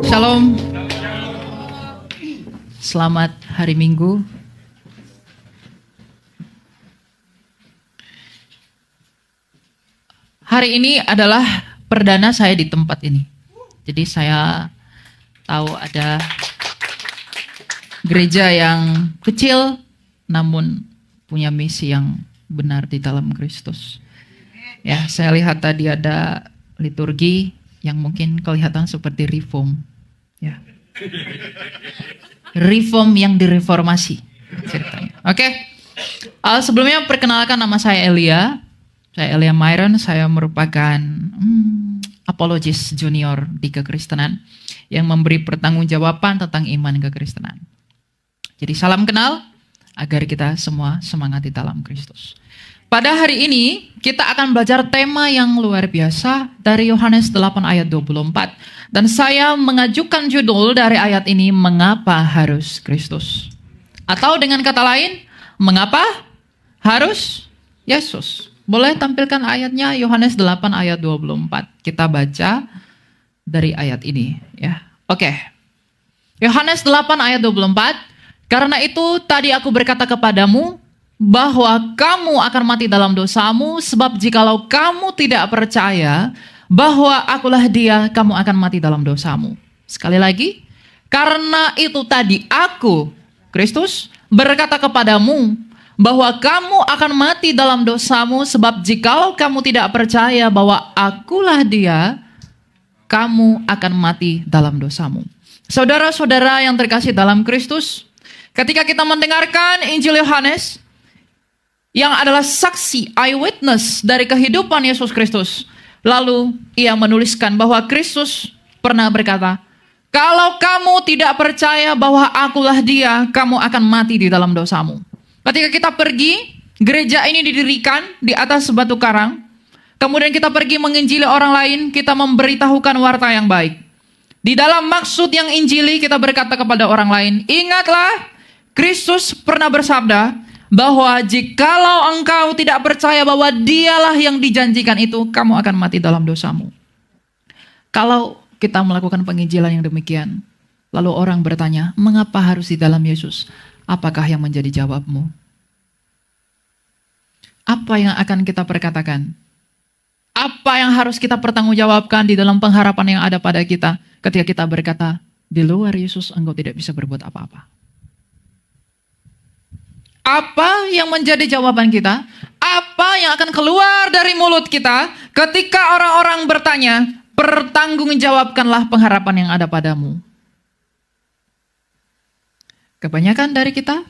Shalom. Selamat hari Minggu. Hari ini adalah perdana saya di tempat ini. Jadi saya tahu ada gereja yang kecil namun punya misi yang benar di dalam Kristus. Ya, saya lihat tadi ada liturgi yang mungkin kelihatan seperti reform. Ya. Reform yang direformasi ceritanya. Oke. Sebelumnya perkenalkan, nama saya Elia. Saya Elia Myron. Saya merupakan apologis junior di kekristenan yang memberi pertanggungjawaban tentang iman kekristenan. Jadi salam kenal agar kita semua semangat di dalam Kristus. Pada hari ini kita akan belajar tema yang luar biasa dari Yohanes 8 ayat 24. Dan saya mengajukan judul dari ayat ini, mengapa harus Kristus? Atau dengan kata lain, mengapa harus Yesus? Boleh tampilkan ayatnya, Yohanes 8 ayat 24. Kita baca dari ayat ini, ya. Oke. Yohanes 8 ayat 24. Karena itu tadi aku berkata kepadamu bahwa kamu akan mati dalam dosamu, sebab jikalau kamu tidak percaya bahwa akulah dia, kamu akan mati dalam dosamu. Sekali lagi, karena itu tadi aku, Kristus, berkata kepadamu bahwa kamu akan mati dalam dosamu, sebab jikalau kamu tidak percaya bahwa akulah dia, kamu akan mati dalam dosamu. Saudara-saudara yang terkasih dalam Kristus, ketika kita mendengarkan Injil Yohanes yang adalah saksi, eyewitness dari kehidupan Yesus Kristus, lalu ia menuliskan bahwa Kristus pernah berkata, kalau kamu tidak percaya bahwa akulah dia, kamu akan mati di dalam dosamu. Ketika kita pergi, gereja ini didirikan di atas batu karang, kemudian kita pergi menginjili orang lain, kita memberitahukan warta yang baik. Di dalam maksud yang injili kita berkata kepada orang lain, ingatlah Kristus pernah bersabda bahwa jikalau engkau tidak percaya bahwa dialah yang dijanjikan itu, kamu akan mati dalam dosamu. Kalau kita melakukan penginjilan yang demikian, lalu orang bertanya, mengapa harus di dalam Yesus? Apakah yang menjadi jawabmu? Apa yang akan kita perkatakan? Apa yang harus kita pertanggungjawabkan di dalam pengharapan yang ada pada kita ketika kita berkata, di luar Yesus engkau tidak bisa berbuat apa-apa? Apa yang menjadi jawaban kita? Apa yang akan keluar dari mulut kita ketika orang-orang bertanya, pertanggungjawabkanlah pengharapan yang ada padamu? Kebanyakan dari kita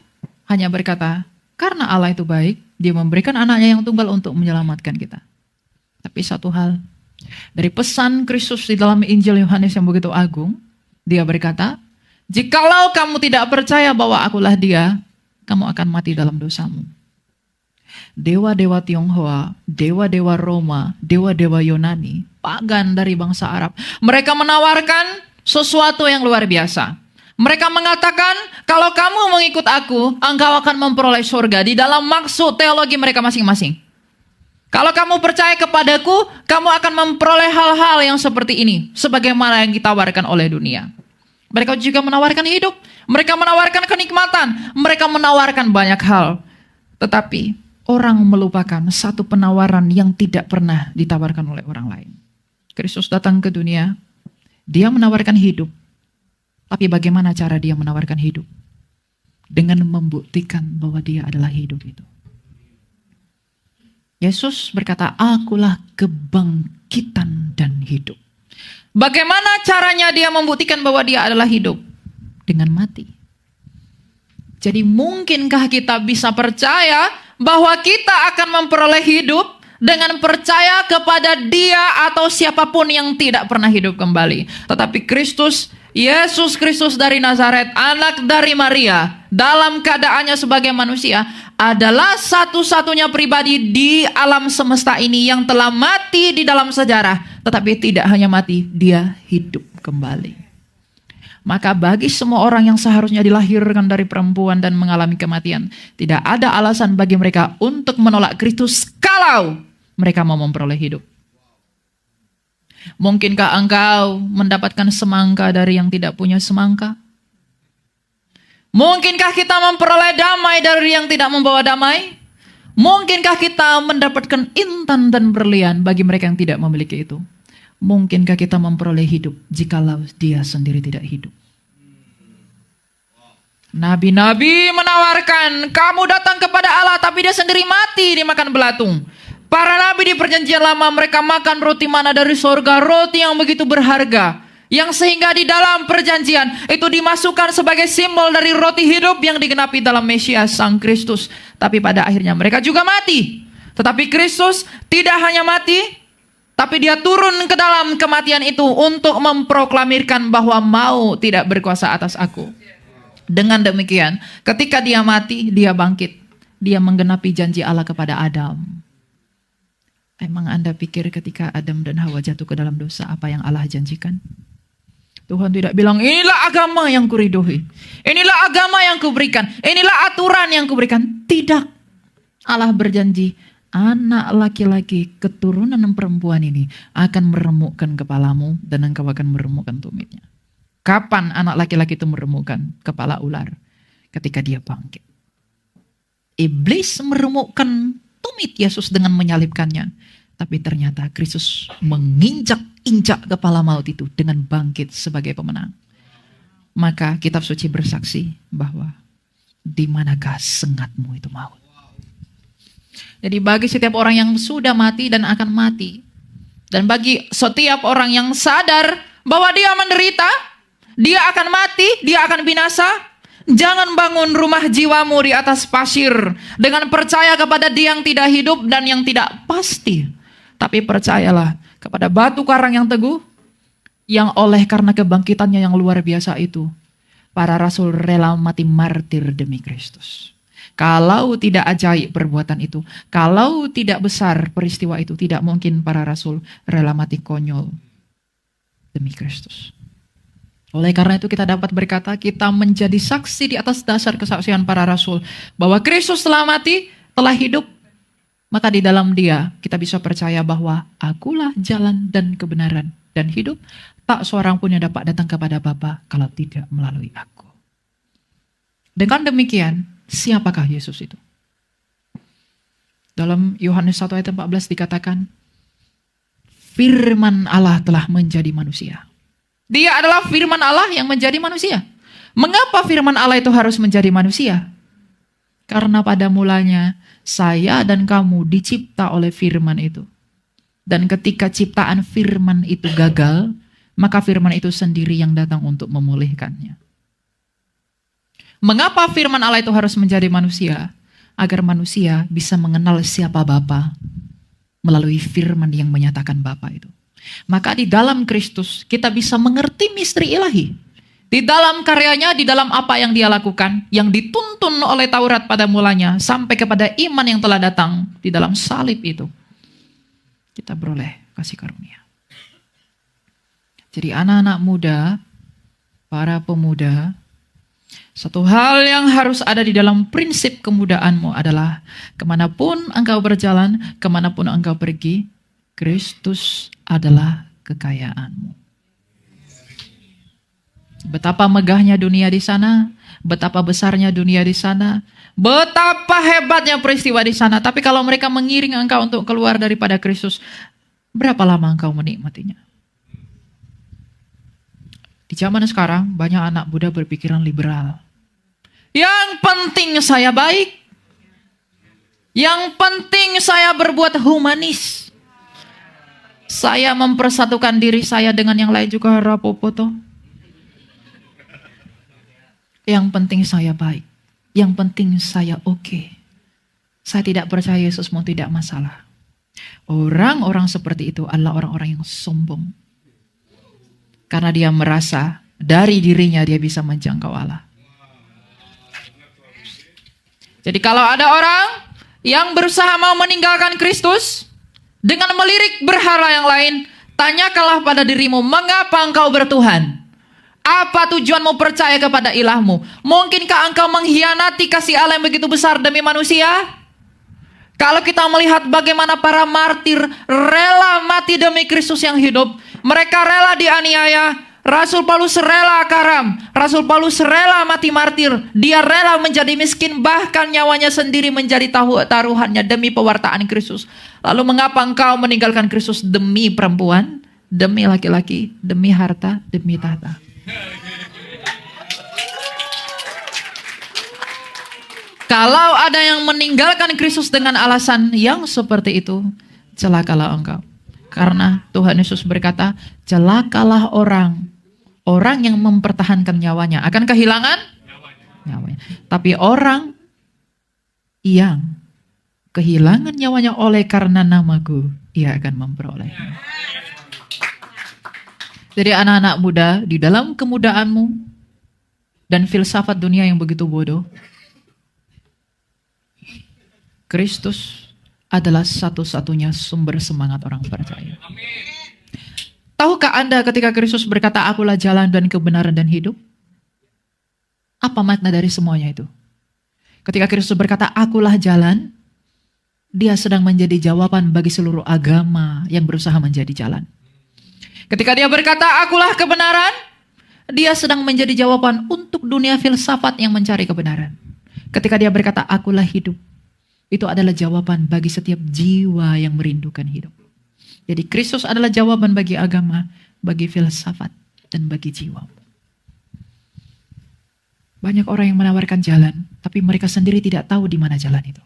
hanya berkata, karena Allah itu baik, dia memberikan anaknya yang tunggal untuk menyelamatkan kita. Tapi satu hal, dari pesan Kristus di dalam Injil Yohanes yang begitu agung, dia berkata, jikalau kamu tidak percaya bahwa akulah dia, kamu akan mati dalam dosamu. Dewa-dewa Tionghoa, dewa-dewa Roma, dewa-dewa Yunani, pagan dari bangsa Arab, mereka menawarkan sesuatu yang luar biasa. Mereka mengatakan, kalau kamu mengikut aku, engkau akan memperoleh surga di dalam maksud teologi mereka masing-masing. Kalau kamu percaya kepadaku, kamu akan memperoleh hal-hal yang seperti ini, sebagaimana yang ditawarkan oleh dunia. Mereka juga menawarkan hidup, mereka menawarkan kenikmatan, mereka menawarkan banyak hal. Tetapi orang melupakan satu penawaran yang tidak pernah ditawarkan oleh orang lain. Kristus datang ke dunia, dia menawarkan hidup. Tapi bagaimana cara dia menawarkan hidup? Dengan membuktikan bahwa dia adalah hidup itu. Yesus berkata, akulah kebangkitan dan hidup. Bagaimana caranya dia membuktikan bahwa dia adalah hidup? Dengan mati. Jadi mungkinkah kita bisa percaya bahwa kita akan memperoleh hidup dengan percaya kepada dia atau siapapun yang tidak pernah hidup kembali? Tetapi Kristus, Yesus Kristus dari Nazaret, anak dari Maria, dalam keadaannya sebagai manusia, adalah satu-satunya pribadi di alam semesta ini yang telah mati di dalam sejarah. Tetapi tidak hanya mati, dia hidup kembali. Maka bagi semua orang yang seharusnya dilahirkan dari perempuan dan mengalami kematian, tidak ada alasan bagi mereka untuk menolak Kristus kalau mereka mau memperoleh hidup. Mungkinkah engkau mendapatkan semangka dari yang tidak punya semangka? Mungkinkah kita memperoleh damai dari yang tidak membawa damai? Mungkinkah kita mendapatkan intan dan berlian bagi mereka yang tidak memiliki itu? Mungkinkah kita memperoleh hidup jikalau dia sendiri tidak hidup? Nabi-nabi menawarkan, kamu datang kepada Allah tapi dia sendiri mati dimakan belatung. Para nabi di perjanjian lama mereka makan roti mana dari sorga, roti yang begitu berharga. Yang sehingga di dalam perjanjian itu dimasukkan sebagai simbol dari roti hidup yang digenapi dalam Mesias Sang Kristus. Tapi pada akhirnya mereka juga mati. Tetapi Kristus tidak hanya mati, tapi dia turun ke dalam kematian itu untuk memproklamirkan bahwa maut tidak berkuasa atas aku. Dengan demikian, ketika dia mati, dia bangkit. Dia menggenapi janji Allah kepada Adam. Emang Anda pikir ketika Adam dan Hawa jatuh ke dalam dosa, apa yang Allah janjikan? Tuhan tidak bilang, inilah agama yang kuridhoi. Inilah agama yang kuberikan. Inilah aturan yang kuberikan. Tidak. Allah berjanji, anak laki-laki keturunan perempuan ini akan meremukkan kepalamu dan engkau akan meremukkan tumitnya. Kapan anak laki-laki itu meremukkan kepala ular? Ketika dia bangkit. Iblis meremukkan tumit Yesus dengan menyalibkannya. Tapi ternyata Kristus menginjak-injak kepala maut itu dengan bangkit sebagai pemenang. Maka kitab suci bersaksi bahwa di manakah sengatmu itu maut. Jadi bagi setiap orang yang sudah mati dan akan mati. Dan bagi setiap orang yang sadar bahwa dia menderita, dia akan mati, dia akan binasa. Jangan bangun rumah jiwamu di atas pasir dengan percaya kepada dia yang tidak hidup dan yang tidak pasti. Tapi percayalah kepada batu karang yang teguh, yang oleh karena kebangkitannya yang luar biasa itu, para rasul rela mati martir demi Kristus. Kalau tidak ajaib perbuatan itu, kalau tidak besar peristiwa itu, tidak mungkin para rasul rela mati konyol demi Kristus. Oleh karena itu kita dapat berkata, kita menjadi saksi di atas dasar kesaksian para rasul, bahwa Kristus telah mati, telah hidup. Maka di dalam dia kita bisa percaya bahwa akulah jalan dan kebenaran dan hidup. Tak seorang pun yang dapat datang kepada Bapa kalau tidak melalui aku. Dengan demikian, siapakah Yesus itu? Dalam Yohanes 1 ayat 14 dikatakan, firman Allah telah menjadi manusia. Dia adalah firman Allah yang menjadi manusia. Mengapa firman Allah itu harus menjadi manusia? Karena pada mulanya saya dan kamu dicipta oleh firman itu. Dan ketika ciptaan firman itu gagal, maka firman itu sendiri yang datang untuk memulihkannya. Mengapa firman Allah itu harus menjadi manusia? Agar manusia bisa mengenal siapa Bapa melalui firman yang menyatakan Bapa itu. Maka di dalam Kristus kita bisa mengerti misteri ilahi. Di dalam karyanya, di dalam apa yang dia lakukan, yang dituntun oleh Taurat pada mulanya, sampai kepada iman yang telah datang di dalam salib itu. Kita beroleh kasih karunia. Jadi anak-anak muda, para pemuda, satu hal yang harus ada di dalam prinsip kemudaanmu adalah kemanapun engkau berjalan, kemanapun engkau pergi, Kristus adalah kekayaanmu. Betapa megahnya dunia di sana, betapa besarnya dunia di sana, betapa hebatnya peristiwa di sana. Tapi kalau mereka mengiring engkau untuk keluar daripada Kristus, berapa lama engkau menikmatinya? Di zaman sekarang banyak anak muda berpikiran liberal. Yang penting saya baik. Yang penting saya berbuat humanis. Saya mempersatukan diri saya dengan yang lain juga rapopo toh. Yang penting saya baik. Yang penting saya oke. Saya tidak percaya Yesus mau tidak masalah. Orang-orang seperti itu adalah orang-orang yang sombong. Karena dia merasa dari dirinya dia bisa menjangkau Allah. Jadi kalau ada orang yang berusaha mau meninggalkan Kristus dengan melirik berhala yang lain, tanyakanlah pada dirimu, mengapa engkau bertuhan? Apa tujuanmu percaya kepada ilahmu? Mungkinkah engkau mengkhianati kasih Allah yang begitu besar demi manusia? Kalau kita melihat bagaimana para martir rela mati demi Kristus yang hidup, Mereka rela dianiaya. Rasul Paulus rela karam. Rasul Paulus rela mati martir. Dia rela menjadi miskin, bahkan nyawanya sendiri menjadi taruhannya demi pewartaan Kristus. Lalu mengapa engkau meninggalkan Kristus demi perempuan, demi laki-laki, demi harta, demi tahta? Kalau ada yang meninggalkan Kristus dengan alasan yang seperti itu, celakalah engkau. Karena Tuhan Yesus berkata, celakalah orang yang mempertahankan nyawanya akan kehilangan nyawanya. Tapi orang yang kehilangan nyawanya oleh karena namaku, ia akan memperolehnya. Jadi anak-anak muda, di dalam kemudaanmu dan filsafat dunia yang begitu bodoh, Kristus adalah satu-satunya sumber semangat orang percaya. Tahukah Anda ketika Kristus berkata, akulah jalan dan kebenaran dan hidup? Apa makna dari semuanya itu? Ketika Kristus berkata, akulah jalan, dia sedang menjadi jawaban bagi seluruh agama yang berusaha menjadi jalan. Ketika dia berkata, akulah kebenaran, dia sedang menjadi jawaban untuk dunia filsafat yang mencari kebenaran. Ketika dia berkata, akulah hidup, itu adalah jawaban bagi setiap jiwa yang merindukan hidup. Jadi Kristus adalah jawaban bagi agama, bagi filsafat, dan bagi jiwa. Banyak orang yang menawarkan jalan, tapi mereka sendiri tidak tahu di mana jalan itu.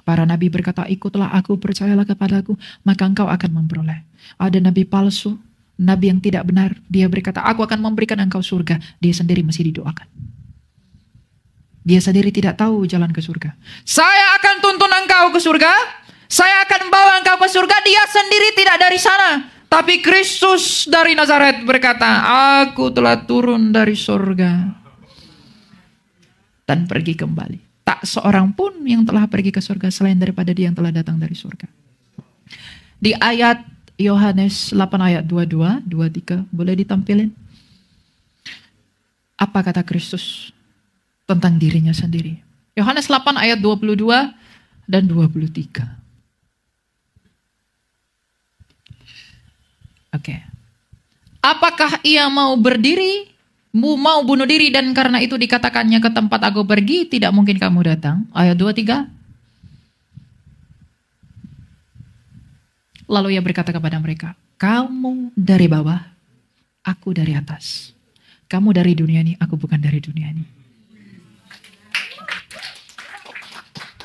Para nabi berkata, ikutlah aku, percayalah kepadaku, maka engkau akan memperoleh. Ada nabi palsu, nabi yang tidak benar, dia berkata, aku akan memberikan engkau surga. Dia sendiri masih didoakan. Dia sendiri tidak tahu jalan ke surga. Saya akan tuntun engkau ke surga. Saya akan bawa engkau ke surga. Dia sendiri tidak dari sana. Tapi Kristus dari Nazaret berkata, aku telah turun dari surga dan pergi kembali. Tak seorang pun yang telah pergi ke surga selain daripada dia yang telah datang dari surga. Di ayat Yohanes 8 ayat 22, 23, boleh ditampilin? Apa kata Kristus tentang dirinya sendiri? Yohanes 8 ayat 22 dan 23. Oke. Apakah ia mau berdiri, mau bunuh diri dan karena itu dikatakannya ke tempat aku pergi, tidak mungkin kamu datang. Ayat 23. Lalu ia berkata kepada mereka, kamu dari bawah, aku dari atas. Kamu dari dunia ini, aku bukan dari dunia ini.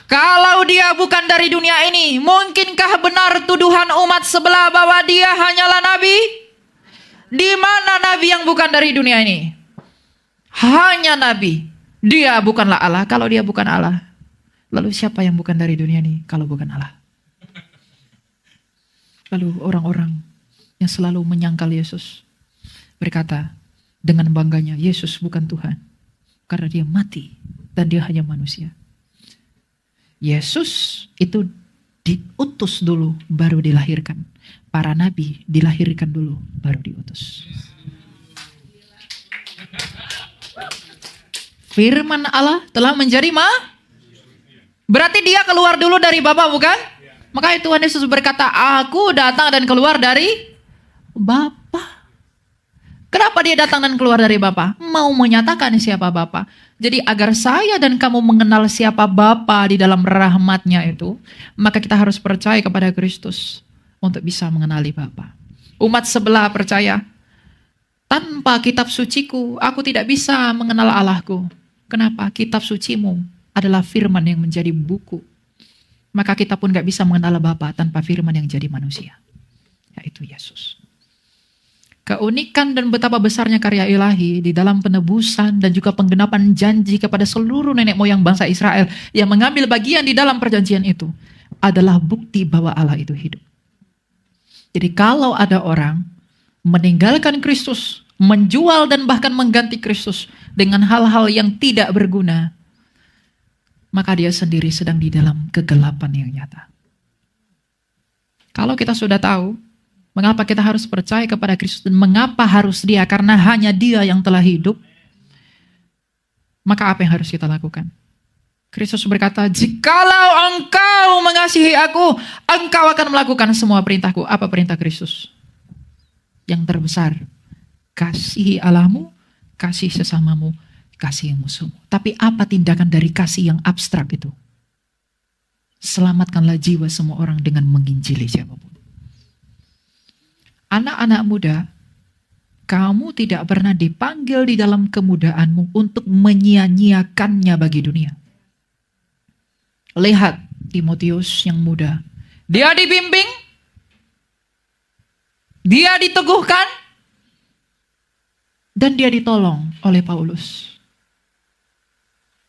Kalau dia bukan dari dunia ini, mungkinkah benar tuduhan umat sebelah bahwa dia hanyalah nabi? Di mana nabi yang bukan dari dunia ini? Hanya nabi. Dia bukanlah Allah. Kalau dia bukan Allah, lalu siapa yang bukan dari dunia ini kalau bukan Allah? Lalu orang-orang yang selalu menyangkal Yesus berkata dengan bangganya, Yesus bukan Tuhan. Karena dia mati dan dia hanya manusia. Yesus itu diutus dulu baru dilahirkan. Para nabi dilahirkan dulu baru diutus. Firman Allah telah menjadi berarti dia keluar dulu dari Bapa, bukan? Makanya Tuhan Yesus berkata, aku datang dan keluar dari Bapa. Kenapa dia datang dan keluar dari Bapa? Mau menyatakan siapa Bapa. Jadi agar saya dan kamu mengenal siapa Bapa di dalam rahmatnya itu, maka kita harus percaya kepada Kristus untuk bisa mengenali Bapa. Umat sebelah percaya, tanpa kitab suciku, aku tidak bisa mengenal Allahku. Kenapa? Kitab sucimu adalah firman yang menjadi buku. Maka kita pun gak bisa mengenal Bapa tanpa firman yang jadi manusia, yaitu Yesus. Keunikan dan betapa besarnya karya ilahi di dalam penebusan dan juga penggenapan janji kepada seluruh nenek moyang bangsa Israel yang mengambil bagian di dalam perjanjian itu adalah bukti bahwa Allah itu hidup. Jadi kalau ada orang meninggalkan Kristus, menjual dan bahkan mengganti Kristus dengan hal-hal yang tidak berguna, maka dia sendiri sedang di dalam kegelapan yang nyata. Kalau kita sudah tahu mengapa kita harus percaya kepada Kristus dan mengapa harus dia, karena hanya dia yang telah hidup, maka apa yang harus kita lakukan? Kristus berkata, jikalau engkau mengasihi aku, engkau akan melakukan semua perintahku. Apa perintah Kristus? yang terbesar. Kasihi Allahmu, kasih sesamamu, kasih musuhmu. Tapi apa tindakan dari kasih yang abstrak itu? Selamatkanlah jiwa semua orang dengan menginjili siapapun. Anak-anak muda, kamu tidak pernah dipanggil di dalam kemudaanmu untuk menyia-nyiakannya bagi dunia. Lihat Timotius yang muda. Dia dibimbing, dia diteguhkan, dan dia ditolong oleh Paulus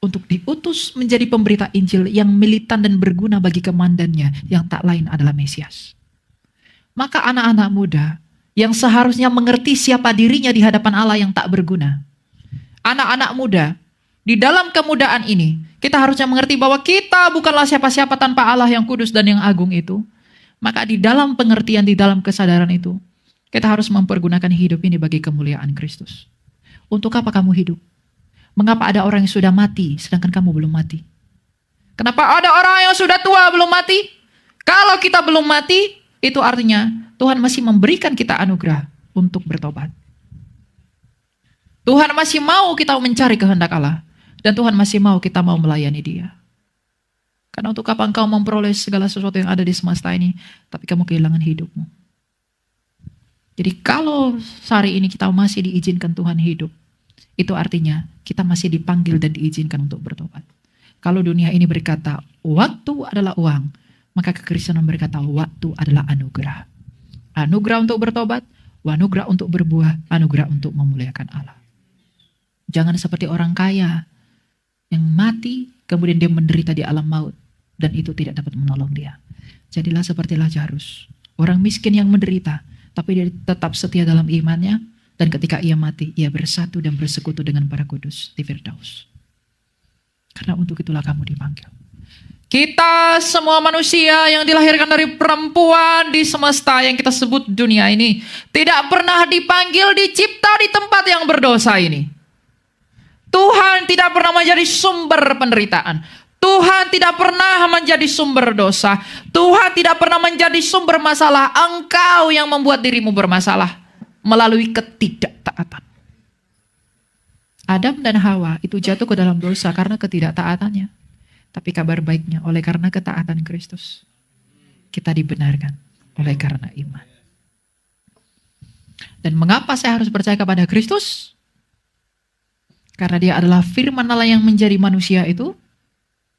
untuk diutus menjadi pemberita Injil yang militan dan berguna bagi komandannya yang tak lain adalah Mesias. Maka anak-anak muda yang seharusnya mengerti siapa dirinya di hadapan Allah yang tak berguna. Anak-anak muda, di dalam kemudaan ini, kita harusnya mengerti bahwa kita bukanlah siapa-siapa tanpa Allah yang kudus dan yang agung itu. Maka di dalam pengertian, di dalam kesadaran itu, kita harus mempergunakan hidup ini bagi kemuliaan Kristus. Untuk apa kamu hidup? Mengapa ada orang yang sudah mati sedangkan kamu belum mati? Kenapa ada orang yang sudah tua belum mati? Kalau kita belum mati, itu artinya Tuhan masih memberikan kita anugerah untuk bertobat. Tuhan masih mau kita mencari kehendak Allah. Dan Tuhan masih mau kita mau melayani Dia. Karena untuk apa engkau memperoleh segala sesuatu yang ada di semesta ini, tapi kamu kehilangan hidupmu. Jadi kalau hari ini kita masih diizinkan Tuhan hidup, itu artinya kita masih dipanggil dan diizinkan untuk bertobat. Kalau dunia ini berkata, waktu adalah uang, maka kekristenan berkata, waktu adalah anugerah. Anugerah untuk bertobat, anugerah untuk berbuah, anugerah untuk memuliakan Allah. Jangan seperti orang kaya yang mati, kemudian dia menderita di alam maut, dan itu tidak dapat menolong dia. Jadilah seperti Lazarus, orang miskin yang menderita, tapi dia tetap setia dalam imannya, dan ketika ia mati, ia bersatu dan bersekutu dengan para kudus di Firdaus. Karena untuk itulah kamu dipanggil. Kita semua manusia yang dilahirkan dari perempuan di semesta yang kita sebut dunia ini, tidak pernah dipanggil dicipta di tempat yang berdosa ini. Tuhan tidak pernah menjadi sumber penderitaan. Tuhan tidak pernah menjadi sumber dosa. Tuhan tidak pernah menjadi sumber masalah. Engkau yang membuat dirimu bermasalah melalui ketidaktaatan. Adam dan Hawa itu jatuh ke dalam dosa karena ketidaktaatannya. Tapi kabar baiknya, oleh karena ketaatan Kristus, kita dibenarkan oleh karena iman. Dan mengapa saya harus percaya kepada Kristus? Karena dia adalah firman Allah yang menjadi manusia itu,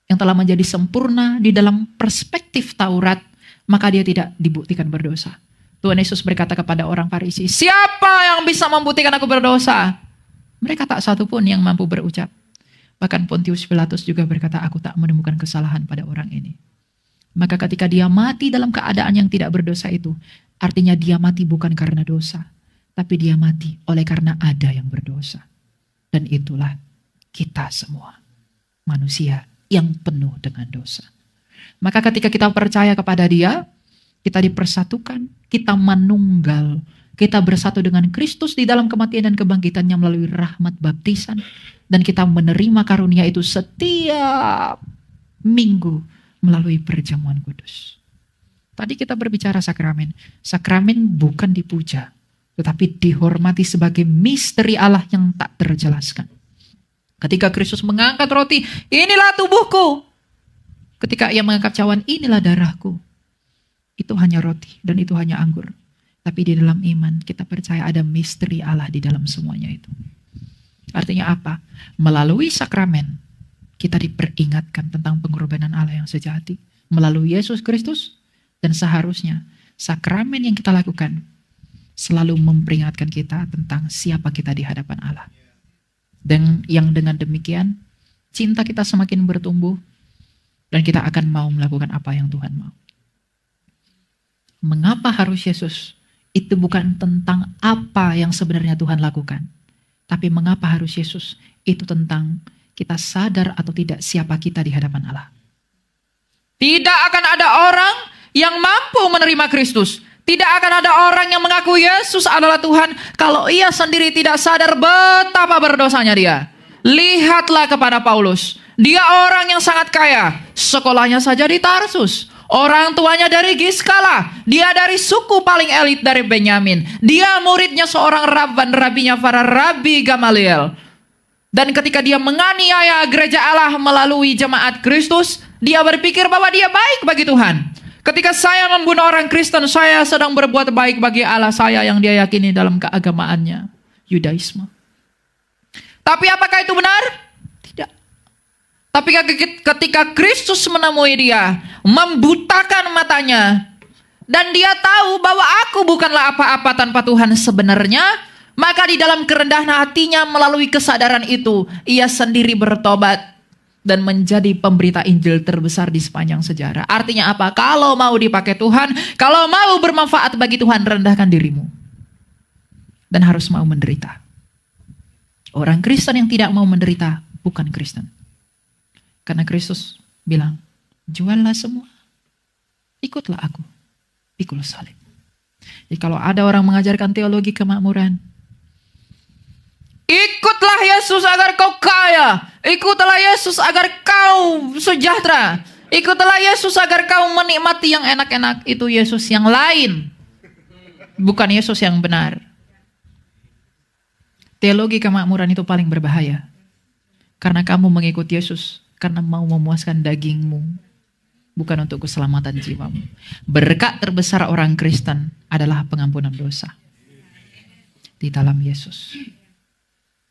yang telah menjadi sempurna di dalam perspektif Taurat, maka dia tidak dibuktikan berdosa. Tuhan Yesus berkata kepada orang Farisi, siapa yang bisa membuktikan aku berdosa? Mereka tak satu pun yang mampu berucap. Bahkan Pontius Pilatus juga berkata, aku tak menemukan kesalahan pada orang ini. Maka ketika dia mati dalam keadaan yang tidak berdosa itu, artinya dia mati bukan karena dosa, tapi dia mati oleh karena ada yang berdosa. Dan itulah kita semua, manusia yang penuh dengan dosa. Maka ketika kita percaya kepada Dia, kita dipersatukan, kita manunggal, kita bersatu dengan Kristus di dalam kematian dan kebangkitannya melalui rahmat baptisan. Dan kita menerima karunia itu setiap minggu melalui perjamuan kudus. Tadi kita berbicara sakramen. Sakramen bukan dipuja, tetapi dihormati sebagai misteri Allah yang tak terjelaskan. Ketika Kristus mengangkat roti, inilah tubuhku. Ketika ia mengangkat cawan, inilah darahku. Itu hanya roti dan itu hanya anggur. Tapi di dalam iman kita percaya ada misteri Allah di dalam semuanya itu. Artinya apa? Melalui sakramen kita diperingatkan tentang pengorbanan Allah yang sejati. Melalui Yesus Kristus, dan seharusnya sakramen yang kita lakukan selalu memperingatkan kita tentang siapa kita di hadapan Allah. Dan yang dengan demikian cinta kita semakin bertumbuh dan kita akan mau melakukan apa yang Tuhan mau. Mengapa harus Yesus? Itu bukan tentang apa yang sebenarnya Tuhan lakukan. Tapi mengapa harus Yesus? Itu tentang kita sadar atau tidak siapa kita di hadapan Allah. Tidak akan ada orang yang mampu menerima Kristus. Tidak akan ada orang yang mengaku Yesus adalah Tuhan kalau ia sendiri tidak sadar betapa berdosanya dia. Lihatlah kepada Paulus. Dia orang yang sangat kaya. Sekolahnya saja di Tarsus. Orang tuanya dari Giskala. Dia dari suku paling elit dari Benyamin. Dia muridnya seorang rabinya para Rabi Gamaliel. Dan ketika dia menganiaya gereja Allah melalui jemaat Kristus, dia berpikir bahwa dia baik bagi Tuhan. Ketika saya membunuh orang Kristen, saya sedang berbuat baik bagi Allah saya yang dia yakini dalam keagamaannya, Yudaisme. Tapi apakah itu benar? Tidak. Tapi ketika Kristus menemui dia, membutakan matanya, dan dia tahu bahwa aku bukanlah apa-apa tanpa Tuhan sebenarnya, maka di dalam kerendahan hatinya melalui kesadaran itu, ia sendiri bertobat dan menjadi pemberita Injil terbesar di sepanjang sejarah. Artinya apa? Kalau mau dipakai Tuhan, kalau mau bermanfaat bagi Tuhan, rendahkan dirimu. Dan harus mau menderita. Orang Kristen yang tidak mau menderita, bukan Kristen. Karena Kristus bilang, juallah semua, ikutlah aku, pikul salib. Jadi kalau ada orang mengajarkan teologi kemakmuran, ikutlah Yesus agar kau kaya. Ikutlah Yesus agar kau sejahtera. Ikutlah Yesus agar kau menikmati yang enak-enak. Itu Yesus yang lain. Bukan Yesus yang benar. Teologi kemakmuran itu paling berbahaya. Karena kamu mengikut Yesus karena mau memuaskan dagingmu. Bukan untuk keselamatan jiwamu. Berkat terbesar orang Kristen adalah pengampunan dosa. Di dalam Yesus.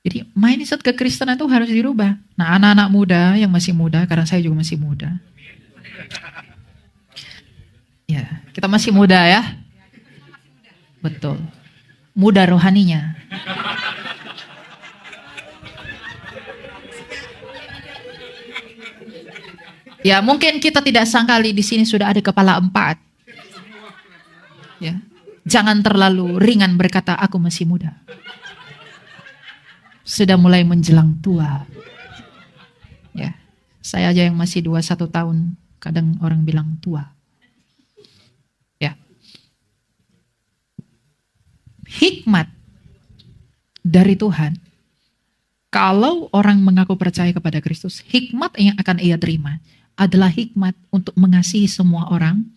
Jadi mindset kekristenan itu harus dirubah. Nah, anak-anak muda yang masih muda, karena saya juga masih muda. Ya, kita masih muda ya. Betul. Muda rohaninya. Ya, mungkin kita tidak sangkali di sini sudah ada kepala 4. Ya. Jangan terlalu ringan berkata aku masih muda. Sudah mulai menjelang tua. Ya, saya aja yang masih 21 tahun, kadang orang bilang tua. Ya. Hikmat dari Tuhan, kalau orang mengaku percaya kepada Kristus, hikmat yang akan ia terima adalah hikmat untuk mengasihi semua orang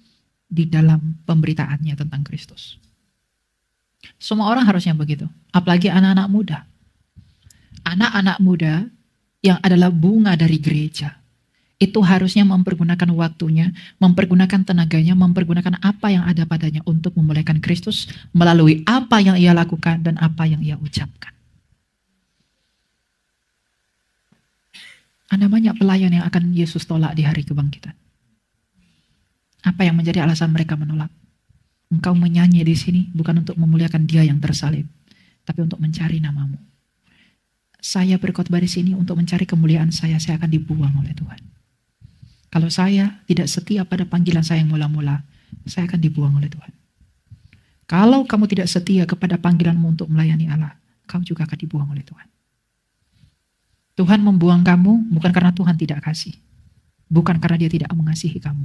di dalam pemberitaannya tentang Kristus. Semua orang harusnya begitu, apalagi anak-anak muda. Anak-anak muda yang adalah bunga dari gereja, itu harusnya mempergunakan waktunya, mempergunakan tenaganya, mempergunakan apa yang ada padanya untuk memuliakan Kristus melalui apa yang ia lakukan dan apa yang ia ucapkan. Ada banyak pelayan yang akan Yesus tolak di hari kebangkitan. Apa yang menjadi alasan mereka menolak? Engkau menyanyi di sini bukan untuk memuliakan Dia yang tersalib, tapi untuk mencari namamu. Saya berkhotbah di sini untuk mencari kemuliaan saya akan dibuang oleh Tuhan. Kalau saya tidak setia pada panggilan saya yang mula-mula, saya akan dibuang oleh Tuhan. Kalau kamu tidak setia kepada panggilanmu untuk melayani Allah, kamu juga akan dibuang oleh Tuhan. Tuhan membuang kamu bukan karena Tuhan tidak kasih. Bukan karena Dia tidak mengasihi kamu.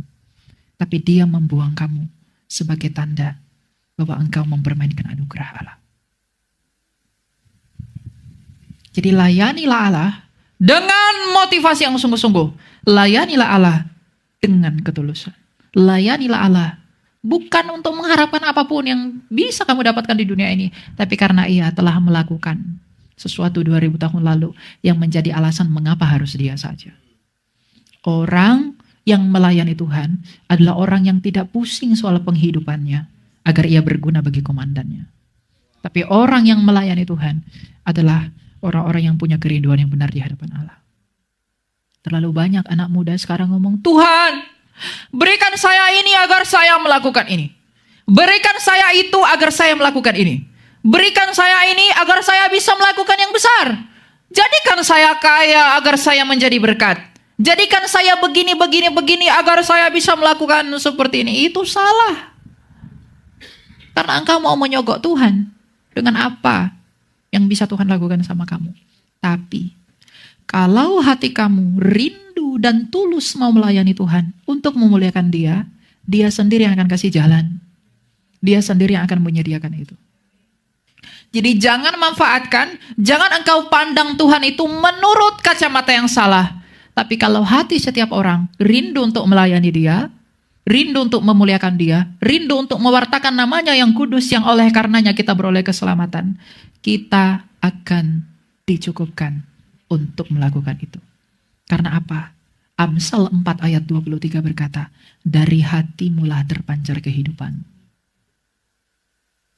Tapi Dia membuang kamu sebagai tanda bahwa engkau mempermainkan anugerah Allah. Jadi layanilah Allah dengan motivasi yang sungguh-sungguh. Layanilah Allah dengan ketulusan. Layanilah Allah bukan untuk mengharapkan apapun yang bisa kamu dapatkan di dunia ini. Tapi karena Ia telah melakukan sesuatu 2000 tahun lalu yang menjadi alasan mengapa harus Dia saja. Orang yang melayani Tuhan adalah orang yang tidak pusing soal penghidupannya agar ia berguna bagi komandannya. Tapi orang yang melayani Tuhan adalah orang-orang yang punya kerinduan yang benar di hadapan Allah. Terlalu banyak anak muda sekarang ngomong, Tuhan, berikan saya ini agar saya melakukan ini. Berikan saya itu agar saya melakukan ini. Berikan saya ini agar saya bisa melakukan yang besar. Jadikan saya kaya agar saya menjadi berkat. Jadikan saya begini agar saya bisa melakukan seperti ini. Itu salah. Karena engkau mau menyogok Tuhan dengan apa yang bisa Tuhan lakukan sama kamu. Tapi kalau hati kamu rindu dan tulus mau melayani Tuhan untuk memuliakan Dia, Dia sendiri yang akan kasih jalan. Dia sendiri yang akan menyediakan itu. Jadi jangan manfaatkan, jangan engkau pandang Tuhan itu menurut kacamata yang salah. Tapi kalau hati setiap orang rindu untuk melayani Dia, rindu untuk memuliakan Dia, rindu untuk mewartakan namanya yang kudus yang oleh karenanya kita beroleh keselamatan, kita akan dicukupkan untuk melakukan itu. Karena apa? Amsal 4 ayat 23 berkata, dari hati mula terpancar kehidupan.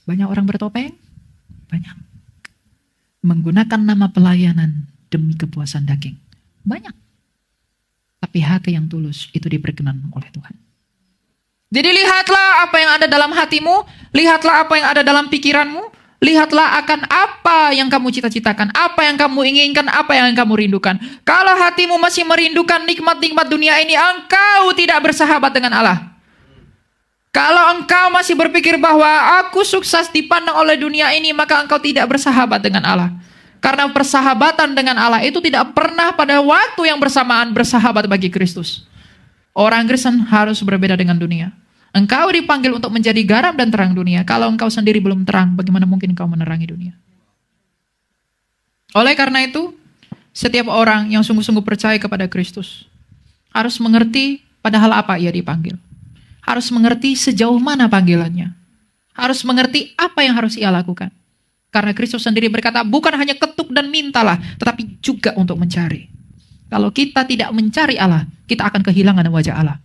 Banyak orang bertopeng? Banyak. Menggunakan nama pelayanan demi kepuasan daging. Banyak. Tapi hati yang tulus itu diperkenan oleh Tuhan. Jadi lihatlah apa yang ada dalam hatimu, lihatlah apa yang ada dalam pikiranmu, lihatlah akan apa yang kamu cita-citakan, apa yang kamu inginkan, apa yang kamu rindukan. Kalau hatimu masih merindukan nikmat-nikmat dunia ini, engkau tidak bersahabat dengan Allah. Kalau engkau masih berpikir bahwa aku sukses dipandang oleh dunia ini, maka engkau tidak bersahabat dengan Allah. Karena persahabatan dengan Allah itu tidak pernah pada waktu yang bersamaan bersahabat bagi Kristus. Orang Kristen harus berbeda dengan dunia. Engkau dipanggil untuk menjadi garam dan terang dunia. Kalau engkau sendiri belum terang, bagaimana mungkin engkau menerangi dunia? Oleh karena itu, setiap orang yang sungguh-sungguh percaya kepada Kristus harus mengerti padahal apa ia dipanggil. Harus mengerti sejauh mana panggilannya. Harus mengerti apa yang harus ia lakukan. Karena Kristus sendiri berkata, bukan hanya ketuk dan mintalah, tetapi juga untuk mencari. Kalau kita tidak mencari Allah, kita akan kehilangan wajah Allah.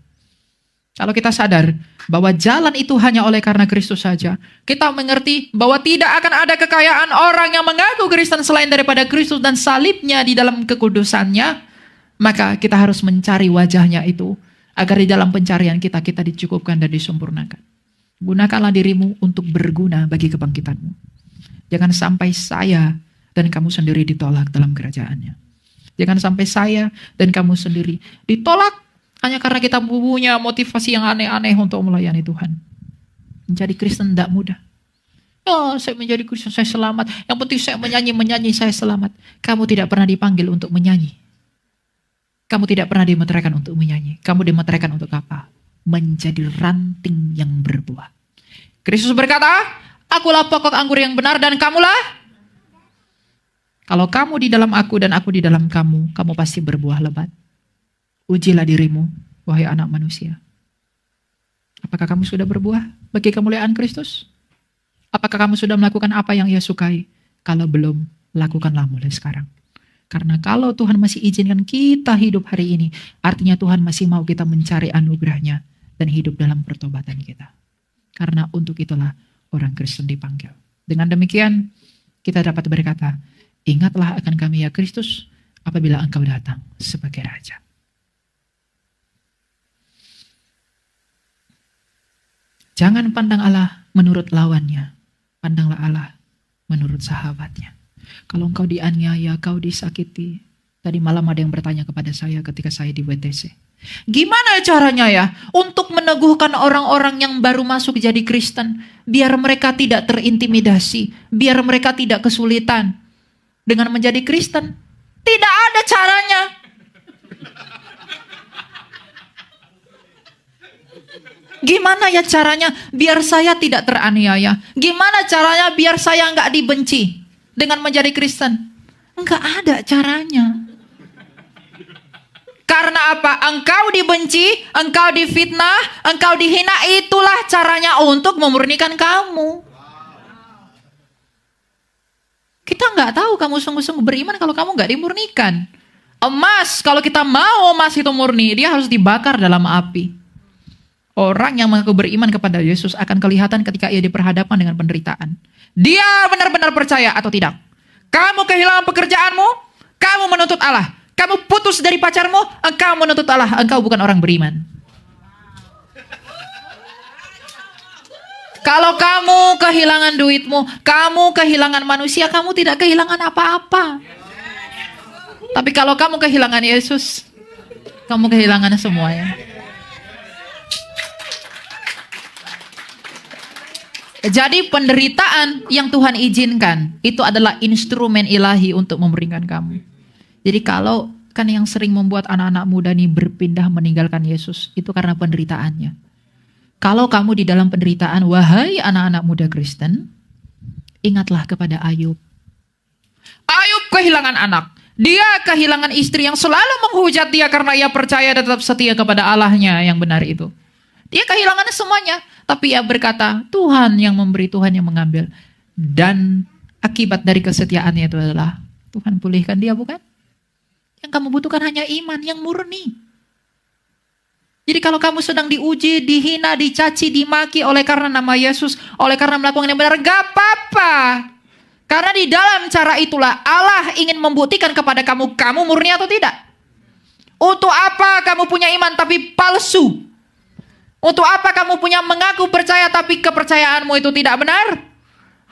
Kalau kita sadar bahwa jalan itu hanya oleh karena Kristus saja, kita mengerti bahwa tidak akan ada kekayaan orang yang mengaku Kristen selain daripada Kristus dan salibnya di dalam kekudusannya, maka kita harus mencari wajahnya itu, agar di dalam pencarian kita dicukupkan dan disempurnakan. Gunakanlah dirimu untuk berguna bagi kebangkitanmu. Jangan sampai saya dan kamu sendiri ditolak dalam kerajaannya. Jangan sampai saya dan kamu sendiri ditolak hanya karena kita punya motivasi yang aneh-aneh untuk melayani Tuhan. Menjadi Kristen tidak mudah. Oh, saya menjadi Kristen, saya selamat. Yang penting saya menyanyi, saya selamat. Kamu tidak pernah dipanggil untuk menyanyi. Kamu tidak pernah dimeteraikan untuk menyanyi. Kamu dimeteraikan untuk apa? Menjadi ranting yang berbuah. Kristus berkata, akulah pokok anggur yang benar dan kamulah. Kalau kamu di dalam aku dan aku di dalam kamu, kamu pasti berbuah lebat. Ujilah dirimu, wahai anak manusia. Apakah kamu sudah berbuah bagi kemuliaan Kristus? Apakah kamu sudah melakukan apa yang Ia sukai? Kalau belum, lakukanlah mulai sekarang. Karena kalau Tuhan masih izinkan kita hidup hari ini, artinya Tuhan masih mau kita mencari anugerahnya dan hidup dalam pertobatan kita. Karena untuk itulah orang Kristen dipanggil. Dengan demikian, kita dapat berkata, ingatlah akan kami ya Kristus, apabila engkau datang sebagai Raja. Jangan pandang Allah menurut lawannya, pandanglah Allah menurut sahabatnya. Kalau engkau dianiaya, kau disakiti. Tadi malam ada yang bertanya kepada saya ketika saya di WTC. Gimana caranya ya untuk meneguhkan orang-orang yang baru masuk jadi Kristen, biar mereka tidak terintimidasi, biar mereka tidak kesulitan dengan menjadi Kristen? Tidak ada caranya. Gimana ya caranya biar saya tidak teraniaya? Gimana caranya biar saya nggak dibenci dengan menjadi Kristen? Enggak ada caranya. Karena apa? Engkau dibenci, engkau difitnah, engkau dihina, itulah caranya untuk memurnikan kamu. Kita nggak tahu kamu sungguh-sungguh beriman kalau kamu nggak dimurnikan. Emas, kalau kita mau emas itu murni, dia harus dibakar dalam api. Orang yang mengaku beriman kepada Yesus akan kelihatan ketika ia diperhadapkan dengan penderitaan. Dia benar-benar percaya atau tidak. Kamu kehilangan pekerjaanmu, kamu menuntut Allah. Kamu putus dari pacarmu, engkau menuntut Allah. Engkau bukan orang beriman. Kalau kamu kehilangan duitmu, kamu kehilangan manusia, kamu tidak kehilangan apa-apa. Tapi kalau kamu kehilangan Yesus, kamu kehilangan semuanya. Jadi penderitaan yang Tuhan izinkan itu adalah instrumen ilahi untuk memberikan kamu. Jadi kalau kan yang sering membuat anak-anak muda nih berpindah meninggalkan Yesus itu karena penderitaannya. Kalau kamu di dalam penderitaan, wahai anak-anak muda Kristen, ingatlah kepada Ayub. Ayub kehilangan anak. Dia kehilangan istri yang selalu menghujat dia karena ia percaya dan tetap setia kepada Allahnya yang benar itu. Dia kehilangan semuanya. Tapi ia berkata, Tuhan yang memberi, Tuhan yang mengambil. Dan akibat dari kesetiaannya itu adalah, Tuhan pulihkan dia, bukan? Yang kamu butuhkan hanya iman yang murni. Jadi kalau kamu sedang diuji, dihina, dicaci, dimaki oleh karena nama Yesus, oleh karena melakukan yang benar, gak apa-apa. Karena di dalam cara itulah Allah ingin membuktikan kepada kamu, kamu murni atau tidak. Untuk apa kamu punya iman tapi palsu? Untuk apa kamu punya mengaku percaya tapi kepercayaanmu itu tidak benar?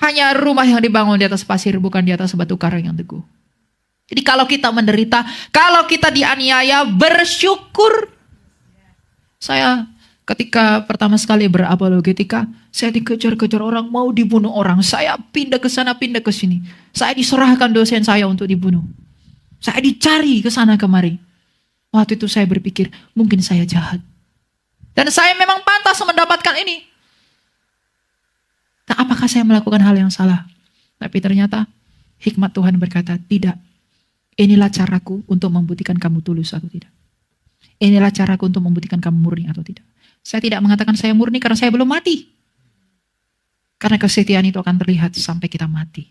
Hanya rumah yang dibangun di atas pasir, bukan di atas batu karang yang teguh. Jadi kalau kita menderita, kalau kita dianiaya, bersyukur. Saya ketika pertama sekali berapologetika, saya dikejar-kejar orang, mau dibunuh orang. Saya pindah ke sana, pindah ke sini. Saya diserahkan dosen saya untuk dibunuh. Saya dicari ke sana kemari. Waktu itu saya berpikir, mungkin saya jahat. Dan saya memang pantas mendapatkan ini. Nah, apakah saya melakukan hal yang salah? Tapi ternyata hikmat Tuhan berkata, tidak. Inilah caraku untuk membuktikan kamu tulus atau tidak. Inilah caraku untuk membuktikan kamu murni atau tidak. Saya tidak mengatakan saya murni karena saya belum mati. Karena kesetiaan itu akan terlihat sampai kita mati.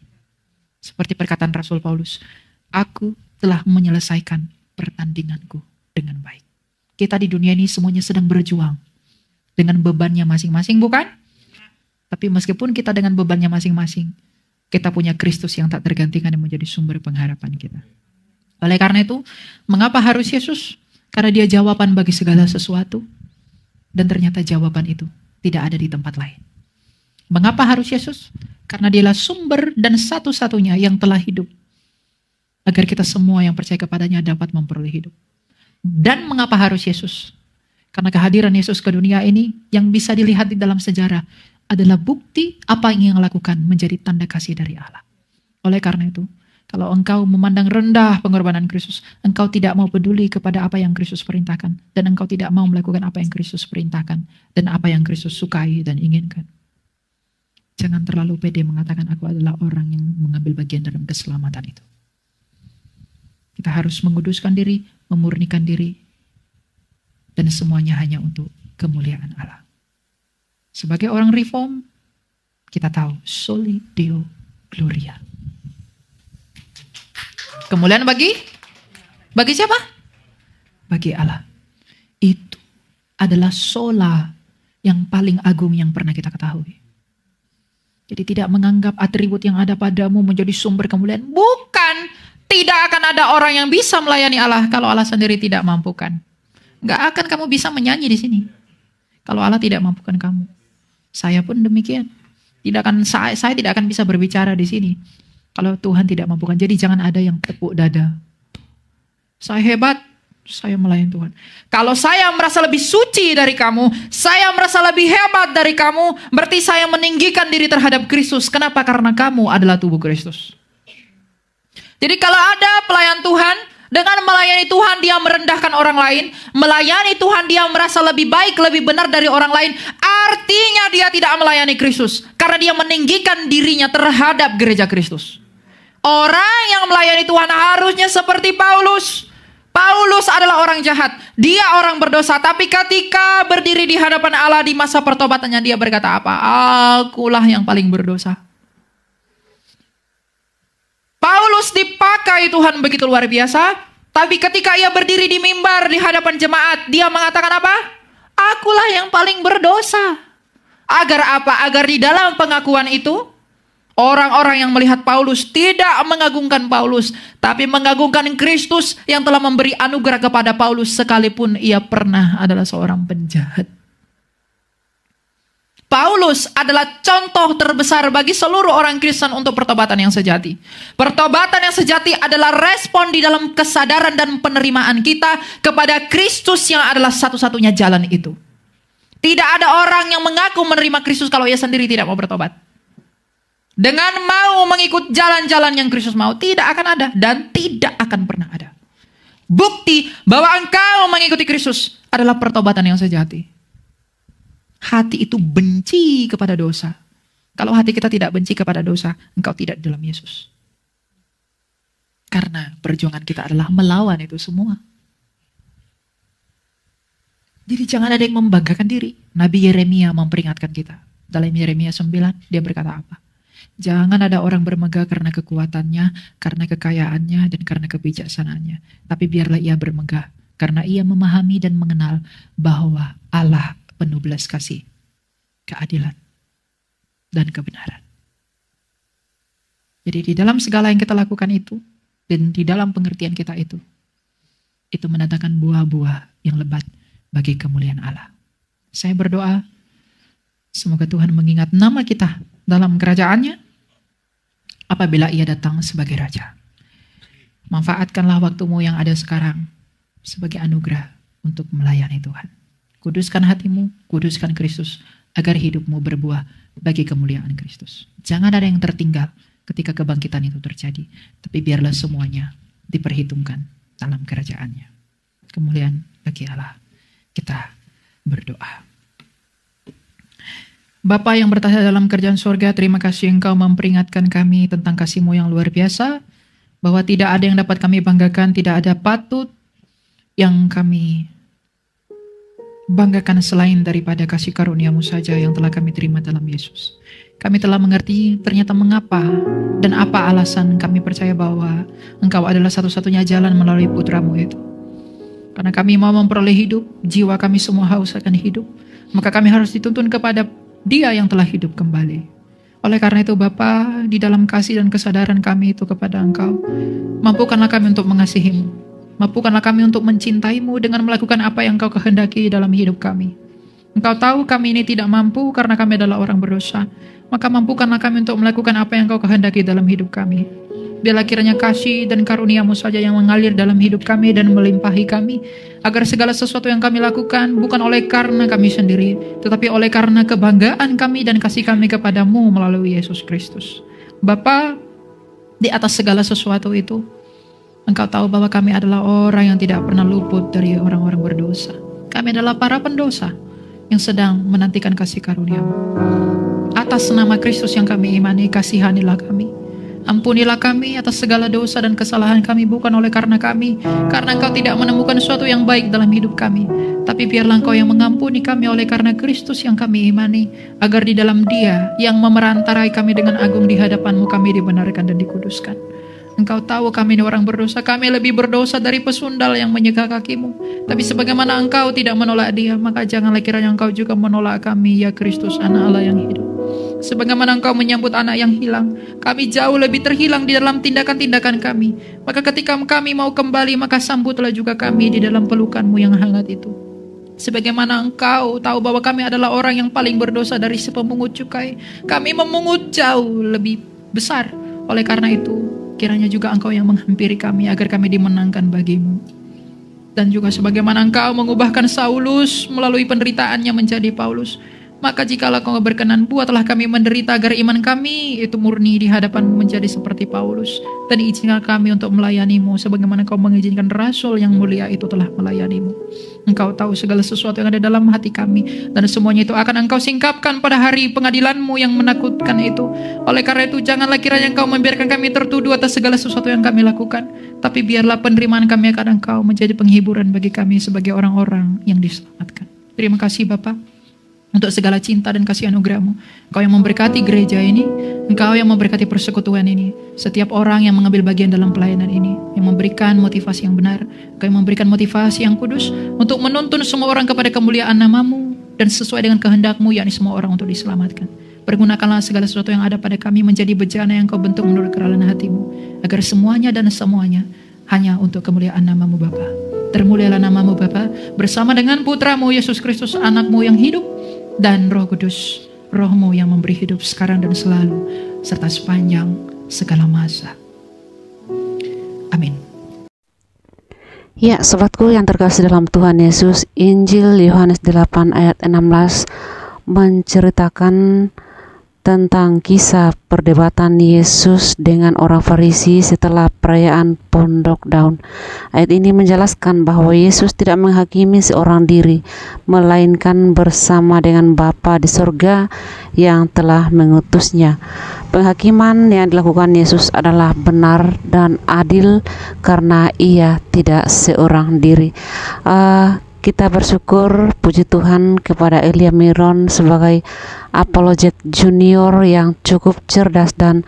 Seperti perkataan Rasul Paulus. Aku telah menyelesaikan pertandinganku dengan baik. Kita di dunia ini semuanya sedang berjuang. Dengan bebannya masing-masing, bukan? Tapi meskipun kita dengan bebannya masing-masing, kita punya Kristus yang tak tergantikan yang menjadi sumber pengharapan kita. Oleh karena itu, mengapa harus Yesus? Karena dia jawaban bagi segala sesuatu. Dan ternyata jawaban itu tidak ada di tempat lain. Mengapa harus Yesus? Karena dialah sumber dan satu-satunya yang telah hidup. Agar kita semua yang percaya kepadanya dapat memperoleh hidup. Dan mengapa harus Yesus? Karena kehadiran Yesus ke dunia ini yang bisa dilihat di dalam sejarah adalah bukti apa yang ia lakukan menjadi tanda kasih dari Allah. Oleh karena itu, kalau engkau memandang rendah pengorbanan Kristus, engkau tidak mau peduli kepada apa yang Kristus perintahkan. Dan engkau tidak mau melakukan apa yang Kristus perintahkan. Dan apa yang Kristus sukai dan inginkan. Jangan terlalu pede mengatakan aku adalah orang yang mengambil bagian dalam keselamatan itu. Kita harus menguduskan diri, memurnikan diri. Dan semuanya hanya untuk kemuliaan Allah. Sebagai orang reform, kita tahu soli Deo Gloria. Kemuliaan bagi siapa? Bagi Allah. Itu adalah sola yang paling agung yang pernah kita ketahui. Jadi tidak menganggap atribut yang ada padamu menjadi sumber kemuliaan. Bukan. Tidak akan ada orang yang bisa melayani Allah kalau Allah sendiri tidak mampukan. Gak akan kamu bisa menyanyi di sini. Kalau Allah tidak mampukan kamu. Saya pun demikian. Saya tidak akan bisa berbicara di sini. Kalau Tuhan tidak mampukan. Jadi jangan ada yang tepuk dada. Saya hebat, saya melayani Tuhan. Kalau saya merasa lebih suci dari kamu, saya merasa lebih hebat dari kamu, berarti saya meninggikan diri terhadap Kristus. Kenapa? Karena kamu adalah tubuh Kristus. Jadi kalau ada pelayan Tuhan, dengan melayani Tuhan dia merendahkan orang lain, melayani Tuhan dia merasa lebih baik, lebih benar dari orang lain, artinya dia tidak melayani Kristus. Karena dia meninggikan dirinya terhadap gereja Kristus. Orang yang melayani Tuhan harusnya seperti Paulus. Paulus adalah orang jahat. Dia orang berdosa. Tapi ketika berdiri di hadapan Allah di masa pertobatannya, dia berkata apa? Akulah yang paling berdosa. Paulus dipakai Tuhan begitu luar biasa. Tapi ketika ia berdiri di mimbar di hadapan jemaat, dia mengatakan apa? Akulah yang paling berdosa. Agar apa? Agar di dalam pengakuan itu, orang-orang yang melihat Paulus tidak mengagungkan Paulus, tapi mengagungkan Kristus yang telah memberi anugerah kepada Paulus sekalipun ia pernah adalah seorang penjahat. Paulus adalah contoh terbesar bagi seluruh orang Kristen untuk pertobatan yang sejati. Pertobatan yang sejati adalah respon di dalam kesadaran dan penerimaan kita kepada Kristus yang adalah satu-satunya jalan itu. Tidak ada orang yang mengaku menerima Kristus kalau ia sendiri tidak mau bertobat. Dengan mau mengikut jalan-jalan yang Kristus mau, tidak akan ada dan tidak akan pernah ada. Bukti bahwa engkau mengikuti Kristus adalah pertobatan yang sejati. Hati itu benci kepada dosa. Kalau hati kita tidak benci kepada dosa, engkau tidak di dalam Yesus. Karena perjuangan kita adalah melawan itu semua. Jadi Jangan ada yang membanggakan diri. Nabi Yeremia memperingatkan kita. Dalam Yeremia 9, dia berkata apa? Jangan ada orang bermegah karena kekuatannya, karena kekayaannya, dan karena kebijaksanaannya. Tapi biarlah ia bermegah, karena ia memahami dan mengenal bahwa Allah penuh belas kasih, keadilan, dan kebenaran. Jadi di dalam segala yang kita lakukan itu, dan di dalam pengertian kita itu mendatangkan buah-buah yang lebat bagi kemuliaan Allah. Saya berdoa, semoga Tuhan mengingat nama kita dalam kerajaannya apabila ia datang sebagai Raja. Manfaatkanlah waktumu yang ada sekarang sebagai anugerah untuk melayani Tuhan. Kuduskan hatimu, kuduskan Kristus, agar hidupmu berbuah bagi kemuliaan Kristus. Jangan ada yang tertinggal ketika kebangkitan itu terjadi, tapi biarlah semuanya diperhitungkan dalam kerajaannya. Kemuliaan bagi Allah. Kita berdoa. Bapa yang bertahta dalam kerajaan surga, terima kasih Engkau memperingatkan kami tentang kasih-Mu yang luar biasa, bahwa tidak ada yang dapat kami banggakan, tidak ada patut yang kami banggakan selain daripada kasih karunia-Mu saja yang telah kami terima dalam Yesus. Kami telah mengerti ternyata mengapa dan apa alasan kami percaya bahwa Engkau adalah satu-satunya jalan melalui putra-Mu itu. Karena kami mau memperoleh hidup, jiwa kami semua haus akan hidup, maka kami harus dituntun kepada Dia yang telah hidup kembali. Oleh karena itu Bapa, di dalam kasih dan kesadaran kami itu kepada Engkau, mampukanlah kami untuk mengasihi-Mu. Mampukanlah kami untuk mencintai-Mu dengan melakukan apa yang Engkau kehendaki dalam hidup kami. Engkau tahu kami ini tidak mampu karena kami adalah orang berdosa. Maka mampukanlah kami untuk melakukan apa yang Engkau kehendaki dalam hidup kami. Biarlah kiranya kasih dan karunia-Mu saja yang mengalir dalam hidup kami dan melimpahi kami, agar segala sesuatu yang kami lakukan bukan oleh karena kami sendiri, tetapi oleh karena kebanggaan kami dan kasih kami kepadamu melalui Yesus Kristus. Bapa, di atas segala sesuatu itu, Engkau tahu bahwa kami adalah orang yang tidak pernah luput dari orang-orang berdosa. Kami adalah para pendosa yang sedang menantikan kasih karunia-Mu. Atas nama Kristus yang kami imani, kasihanilah kami. Ampunilah kami atas segala dosa dan kesalahan kami, bukan oleh karena kami, karena Engkau tidak menemukan sesuatu yang baik dalam hidup kami, tapi biarlah Engkau yang mengampuni kami oleh karena Kristus yang kami imani, agar di dalam Dia yang memerantarai kami dengan agung di hadapan-Mu, kami dibenarkan dan dikuduskan. Engkau tahu kami ini orang berdosa, kami lebih berdosa dari pesundal yang menyegah kaki-Mu. Tapi sebagaimana Engkau tidak menolak dia, maka janganlah kiranya Engkau juga menolak kami, ya Kristus, Anak Allah yang hidup. Sebagaimana Engkau menyambut anak yang hilang, kami jauh lebih terhilang di dalam tindakan-tindakan kami. Maka ketika kami mau kembali, maka sambutlah juga kami di dalam pelukan-Mu yang hangat itu. Sebagaimana Engkau tahu bahwa kami adalah orang yang paling berdosa dari si pemungut cukai, kami memungut jauh lebih besar. Oleh karena itu, kiranya juga Engkau yang menghampiri kami agar kami dimenangkan bagi-Mu. Dan juga sebagaimana Engkau mengubahkan Saulus melalui penderitaannya menjadi Paulus, maka jikalau Engkau berkenan, buatlah kami menderita agar iman kami itu murni di hadapan-Mu menjadi seperti Paulus. Dan izinkan kami untuk melayani-Mu sebagaimana Engkau mengizinkan Rasul yang mulia itu telah melayani-Mu. Engkau tahu segala sesuatu yang ada dalam hati kami, dan semuanya itu akan Engkau singkapkan pada hari pengadilan-Mu yang menakutkan itu. Oleh karena itu, janganlah kiranya Engkau membiarkan kami tertuduh atas segala sesuatu yang kami lakukan, tapi biarlah penerimaan kami akan Engkau menjadi penghiburan bagi kami sebagai orang-orang yang diselamatkan. Terima kasih Bapa, untuk segala cinta dan kasih anugerah-Mu. Engkau yang memberkati gereja ini, Engkau yang memberkati persekutuan ini, setiap orang yang mengambil bagian dalam pelayanan ini, yang memberikan motivasi yang benar, Engkau yang memberikan motivasi yang kudus, untuk menuntun semua orang kepada kemuliaan nama-Mu, dan sesuai dengan kehendak-Mu, yakni semua orang untuk diselamatkan. Pergunakanlah segala sesuatu yang ada pada kami menjadi bejana yang Engkau bentuk menurut kerajaan hati-Mu, agar semuanya dan semuanya hanya untuk kemuliaan nama-Mu Bapa. Termulialah nama-Mu Bapa, bersama dengan Putra-Mu Yesus Kristus, Anak-Mu yang hidup, dan Roh Kudus, Roh-Mu yang memberi hidup sekarang dan selalu, serta sepanjang segala masa. Amin. Ya, sobatku yang terkasih dalam Tuhan Yesus, Injil Yohanes 8 ayat 16 menceritakan tentang kisah perdebatan Yesus dengan orang Farisi setelah perayaan Pondok Daun. Ayat ini menjelaskan bahwa Yesus tidak menghakimi seorang diri, melainkan bersama dengan Bapa di surga yang telah mengutusnya. Penghakiman yang dilakukan Yesus adalah benar dan adil karena ia tidak seorang diri. Kita bersyukur, puji Tuhan, kepada Elia Miron sebagai apologet junior yang cukup cerdas dan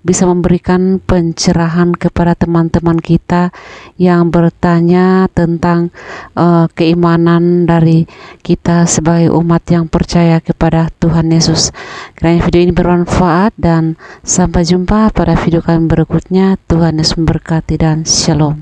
bisa memberikan pencerahan kepada teman-teman kita yang bertanya tentang keimanan dari kita sebagai umat yang percaya kepada Tuhan Yesus. Kiranya video ini bermanfaat dan sampai jumpa pada video kami berikutnya. Tuhan Yesus memberkati dan shalom.